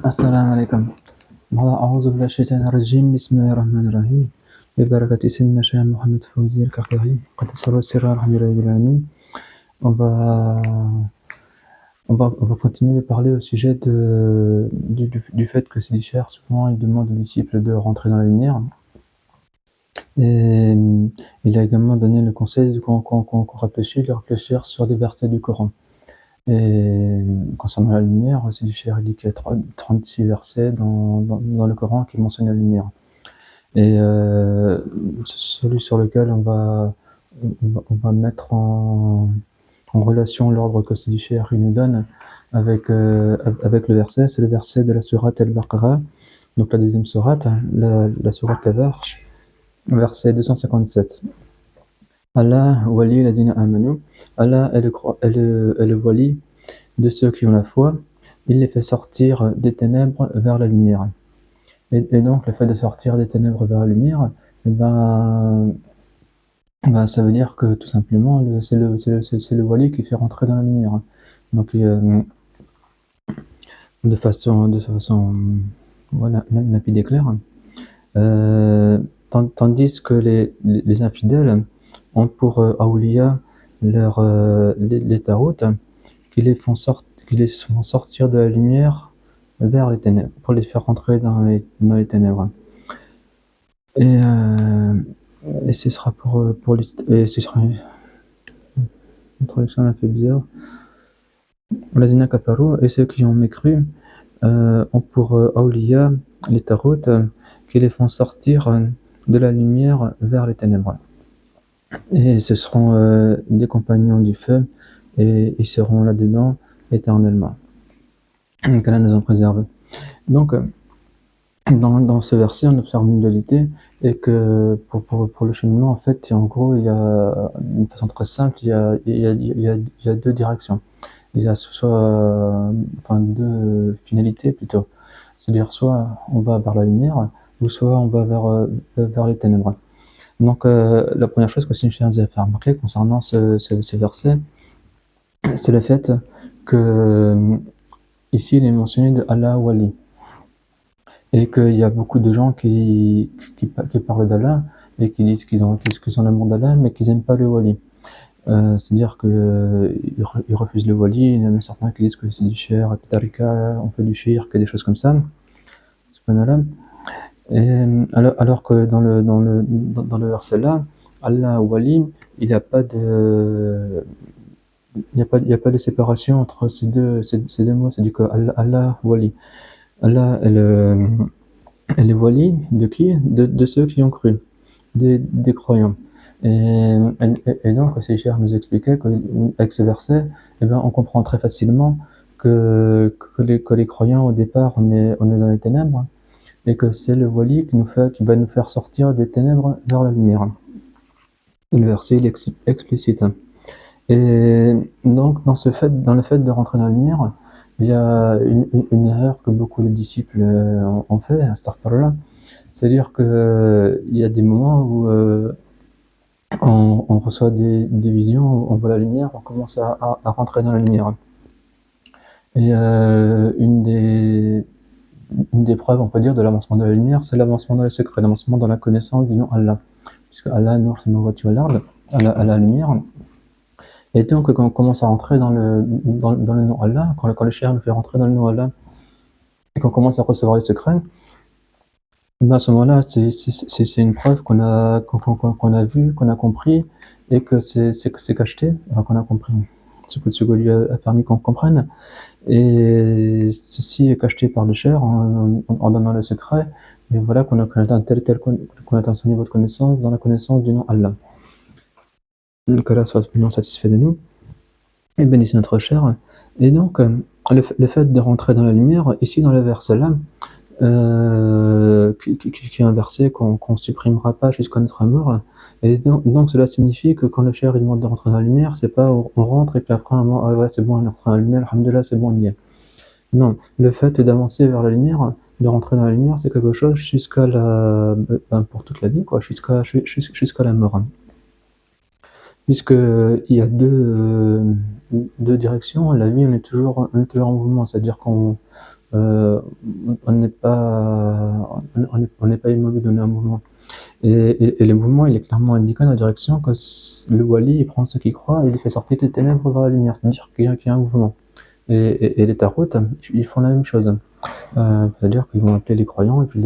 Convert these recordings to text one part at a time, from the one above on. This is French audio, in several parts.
السلام عليكم. أعوذ بالله من الشيطان الرجيم. بسم الله الرحمن الرحيم. ببركة سيدنا الشيخ محمد فوزي الكركري قدس الله سره الحمد لله رب العالمين. On va continuer de parler au sujet du fait que Sidi Cheikh souvent il demande aux disciples de rentrer dans la lumière. Et il a également donné le conseil qu'on réfléchisse de réfléchir sur des versets du Coran. Et concernant la lumière, Sidi Cheikh dit qu'il y a 36 versets dans le Coran qui mentionnent la lumière. Et celui sur lequel on va mettre en relation l'ordre que Sidi Cheikh nous donne avec le verset, c'est le verset de la sourate Al-Baqarah, donc la deuxième sourate, la sourate Al-Warsh, verset 257. Allah wali lazina amanu, Allah est le wali de ceux qui ont la foi, il les fait sortir des ténèbres vers la lumière. Et donc le fait de sortir des ténèbres vers la lumière, ça veut dire que tout simplement c'est le wali qui fait rentrer dans la lumière. Donc de façon voilà, lapide et claire. Tandis que les infidèles ont pour awliya les tarout qui les font sortir de la lumière vers les ténèbres, pour les faire rentrer dans les ténèbres. Et ce sera et ce sera une traduction un peu bizarre. Lazina kafaru, et ceux qui ont mécru ont pour awliya les tarout qui les font sortir de la lumière vers les ténèbres. Et ce seront des compagnons du feu, et ils seront là-dedans éternellement. Qu'Allah nous en préserve. Donc, dans ce verset, on observe une dualité, et que pour le cheminement, en fait, en gros, il y a, d'une façon très simple, il y a deux directions. Il y a deux finalités plutôt. C'est-à-dire, soit on va vers la lumière, ou soit on va vers les ténèbres. Donc, la première chose que Sidi Cheikh nous a fait remarquer concernant ce verset, c'est le fait que ici il est mentionné de Allah Wali, et qu'il y a beaucoup de gens qui parlent d'Allah et qui disent qu'ils sont l'amour d'Allah, mais qu'ils n'aiment pas le Wali. C'est-à-dire qu'ils refusent le Wali. Il y en a certains qui disent que c'est du shirk, tarika, on fait du shirk, des choses comme ça. Subhanallah. Et alors que dans le verset là, Allah Wali, il n'y a pas de séparation entre ces deux mots. C'est-à-dire que Allah Wali, Allah est le Wali de qui? De ceux qui ont cru, des croyants. Et donc Sidi Cheikh nous expliquait qu'avec ce verset, on comprend très facilement que les croyants au départ on est dans les ténèbres, et que c'est le wali qui va nous faire sortir des ténèbres vers la lumière. Le verset il est explicite. Et donc dans le fait de rentrer dans la lumière, il y a une erreur que beaucoup de disciples ont fait, astaghfirullah. C'est-à-dire que il y a des moments où on reçoit des visions, on voit la lumière, on commence à rentrer dans la lumière. Et une des preuves, on peut dire, de l'avancement de la lumière, c'est l'avancement dans les secrets, l'avancement dans la connaissance du nom Allah. Puisque Allah, Nour, Samawati wal Ard, la lumière. Et donc, quand on commence à rentrer dans le nom Allah, quand le cheikh nous fait rentrer dans le nom Allah, et qu'on commence à recevoir les secrets, à ce moment-là, c'est une preuve qu'on a vu, qu'on a compris, et que c'est cacheté, enfin qu'on a compris, ce que lui a permis qu'on comprenne. Et ceci est cacheté par le cheikh en donnant le secret, et voilà qu'on atteint qu'on atteint ce niveau de connaissance dans la connaissance du nom Allah. Que Allah soit pleinement satisfait de nous et bénisse notre cheikh. Et donc le fait de rentrer dans la lumière, ici dans le verset là, qui est un verset qu'on supprimera pas jusqu'à notre mort, et donc cela signifie que quand le cheikh il demande de rentrer dans la lumière, c'est pas on rentre et puis après un moment, ah ouais c'est bon, on est rentré dans la lumière, alhamdoulilah, c'est bon, on y est. Non, le fait d'avancer vers la lumière, de rentrer dans la lumière, c'est quelque chose jusqu'à pour toute la vie, quoi, jusqu'à la mort. Puisque il y a deux directions, la vie on est toujours en mouvement, c'est-à-dire qu'on on n'est pas, on n'est pas immobile, on est en mouvement. Et le mouvement, il est clairement indiqué dans la direction que le wali, il prend ceux qui croient et il fait sortir les ténèbres vers la lumière, c'est-à-dire qu'il y a un mouvement. Et les tarots, ils font la même chose. C'est-à-dire qu'ils vont appeler les croyants et puis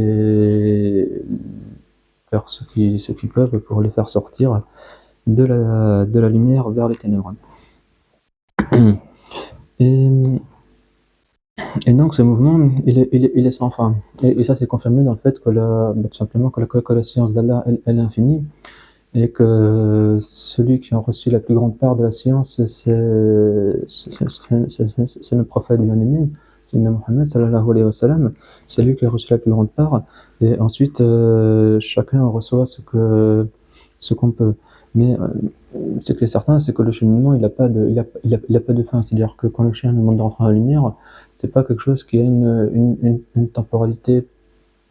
faire ce qu'ils peuvent pour les faire sortir de la lumière vers les ténèbres. Et, et donc ce mouvement, il est sans fin. Et ça, c'est confirmé dans le fait que tout simplement que la science d'Allah, elle est infinie, et que celui qui a reçu la plus grande part de la science, c'est le prophète bien-aimé, c'est Mohammed sallallahu alayhi wa sallam. C'est lui qui a reçu la plus grande part, et ensuite chacun reçoit ce qu'on peut. Mais ce qui est certain, c'est que le cheminement, il n'a pas de fin. C'est-à-dire que quand le chien demande de rentrer dans la lumière, c'est pas quelque chose qui a une temporalité,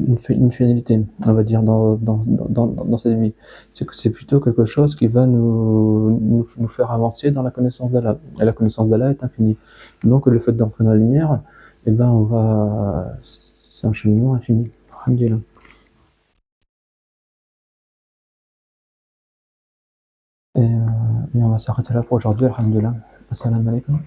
une finalité, on va dire, dans cette vie. C'est plutôt quelque chose qui va nous faire avancer dans la connaissance d'Allah. Et la connaissance d'Allah est infinie. Donc le fait d'entrer dans la lumière, eh ben, c'est un cheminement infini. Alhamdulillah. Et on va s'arrêter là pour aujourd'hui. Alhamdulillah. Assalamu alaikum.